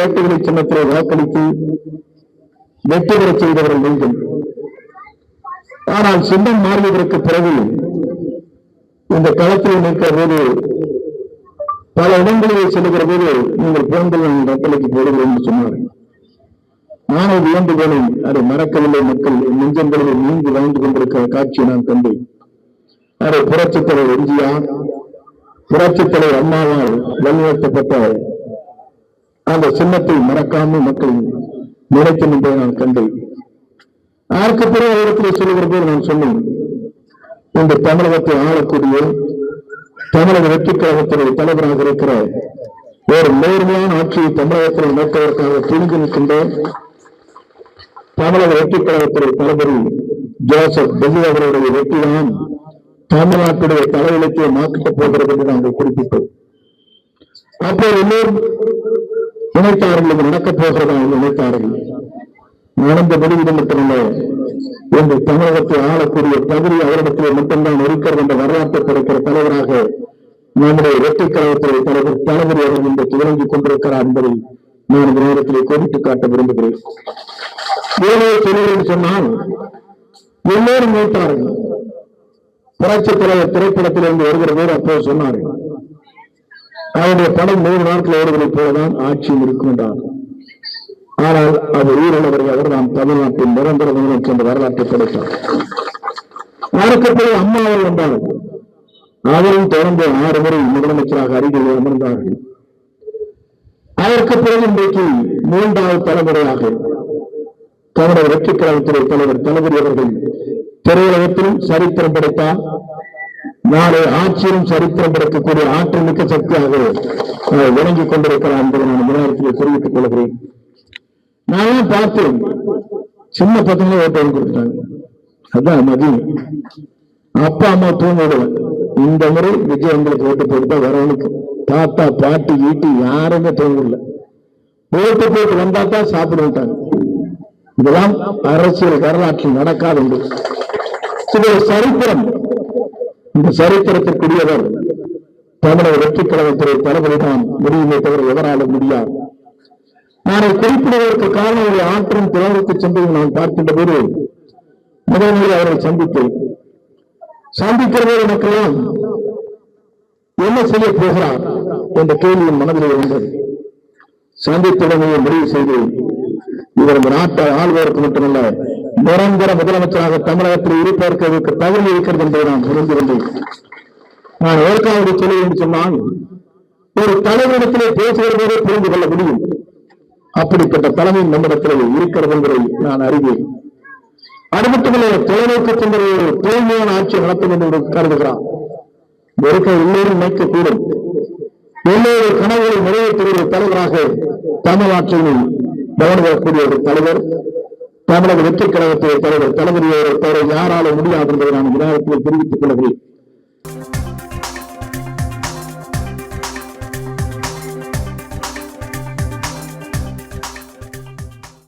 ஓட்டுகளை சின்னத்திலே வாக்களித்து வெற்றி பெறச் செய்தவர்கள் நீங்கள். ஆனால் சின்னம் மாறியதற்கு பிறகு இந்த களத்தில் நிற்கிற போது பல இடங்களில் செல்லுகிற போது நீங்கள் போங்கள் நான் வாக்களிக்கு போடுகிறேன் என்று சொன்னார்கள். நானே வியந்து போனேன். அதை மறக்கவில்லை. மக்கள் நெஞ்சங்களில் நீங்கி வாழ்ந்து கொண்டிருக்கிற காட்சியை நான் கண்டேன். அதை புரட்சித் தலைவர் எம்ஜிஆர், புரட்சித் தலைவர் அம்மாவால் வழிநடத்தப்பட்ட அந்த சின்னத்தை மறக்காமல் மக்கள் நினைக்கும் என்பதை நான் கண்டேன். அதற்கு பிறகு இடத்தில் சொல்லுகிற போது நான் சொன்னேன், இந்த தமிழகத்தை ஆளக்கூடிய தமிழக வெற்றிக் கழகத்துடைய தலைவராக இருக்கிற ஒரு நேர்மையான ஆட்சியை தமிழகத்தில் மேற்கொள்வதற்காக துணிந்து நிற்கின்றோம். தமிழக வெற்றிக் கழகத்துடைய தளபதி ஜோசப் டெல்லி அவர்களுடைய வெற்றிதான் தமிழ்நாட்டுடைய தலையிலத்தை மாற்றப் போகிறது என்று நாங்கள் குறிப்பிட்டோம். அப்போது எல்லோரும் நினைத்தார்கள், இது நடக்கப் போகிறதா என்று நினைத்தார்கள். நடந்த வெளியீடு மட்டுமல்ல, இந்த தமிழகத்தை ஆளக்கூடிய தகுதி அவரிடத்திலே மட்டும்தான் இருக்கிறது என்ற வரலாற்றை படைக்கிற தலைவராக நம்முடைய வெற்றிக் கழகத்துடைய தலைவர் தளபதி அவர்கள் இன்றைக்கு விளங்கிக் கொண்டிருக்கிறார் என்பதை நான் இந்த நேரத்திலே கோடிட்டு காட்ட விரும்புகிறேன். ஏழை சொல்லுங்கள் சொன்னால் எல்லோரும் நினைத்தார்கள். புரட்சித் தலைவர் திரைப்படத்திலிருந்து வருகிற போது அப்போது சொன்னார்கள், அவருடைய படம் 3 நாட்கள் ஓடுவதை போலதான் ஆட்சியும் இருக்கும் என்றார். ஆனால் அது உயிரிழந்தவர்கள் அவர் நாம் தமிழ்நாட்டின் நிரந்தர முதலமைச்சர் என்ற வரலாற்றை படைத்தார். அதற்கு பிறகு அம்மாவில் வந்தார்கள். அவரும் தொடர்ந்து 6 முறை முதலமைச்சராக அருகில் அமர்ந்தார்கள். அதற்கு பிறகு இன்றைக்கு 3வது தலைமுறையாக தமிழக வெற்றிக் கழகத்துறை தலைவர் தளபதி அவர்கள் திரையுலகத்திலும் சரித்திரம் படைத்தார். நாளை ஆட்சியிலும் சரித்திரம் படைக்கக்கூடிய ஆற்றல் மிக்க சக்தியாக விளங்கிக் கொண்டிருக்கிறார் என்பதை நான் நேரத்தில் தெரிவித்துக் கொள்கிறேன். நான் பார்த்தேன், சின்ன பசங்களே ஓட்டு வாங்கி கொடுத்தாங்க. அதான் மதியம் அப்பா அம்மா தூங்கிடுவேன். இந்த முறை விஜய் எங்களுக்கு ஓட்டு போட்டுதான் வரவனுக்கு தாத்தா பாட்டி ஈட்டி யாருமே தூங்கல. ஓட்டு போட்டு வந்தாத்தான் சாப்பிட விட்டாங்க. இதெல்லாம் அரசியல் வரலாற்றில் நடக்காது என்று சரித்திரம். இந்த சரித்திரத்திற்குரியவர் தமிழக வெற்றிக் கழகத்துறை தளபதி தான் முடியுமே தவிர எவராலும் முடியாது. நான் குறிப்பிடுவதற்கு காரணம் ஒரு ஆற்றும் திறனுக்கு சென்று நான் பார்க்கின்ற போது முதல்முறை அவரை சந்திக்கிறேன். சந்திக்கிற போது எனக்கெல்லாம் என்ன செய்ய போகிறார் என்ற கேள்வியின் மனதில் வந்தது. சந்தித்துடனே முடிவு செய்து இவர் இந்த நாட்டை ஆள்வதற்கு மட்டுமல்ல, நிரந்தர முதலமைச்சராக தமிழகத்தில் இருப்பதற்கு தகுதி இருக்கிறது என்பதை நான் புரிந்து கொண்டேன். நான் ஏற்காவது சொல்ல என்று சொன்னால், ஒரு தலைவரிடத்திலே பேசுகிற போதே புரிந்து கொள்ள முடியும். அப்படிப்பட்ட தலைமை நம்மிடத்தில் இருக்கிறது என்பதை நான் அறிவேன். அது மட்டுமல்ல, தொலைநோக்கு சென்ற ஒரு தூய்மையான ஆட்சி நடத்தும் என்று கருதுகிறார். எல்லோரும் நினைக்கக்கூடும். எல்லோரு கனவுகளை நிறைவேற்றுகிற தலைவராக தமிழ்நாட்டில் கவனிக்கக்கூடிய ஒரு தலைவர் தமிழக வெற்றிக் கழகத்துடைய தலைவர் தளபதி அவரை தவிர யாராலும் முடியாது என்பதை நான் விநாயகத்தில் தெரிவித்துக் கொள்கிறேன்.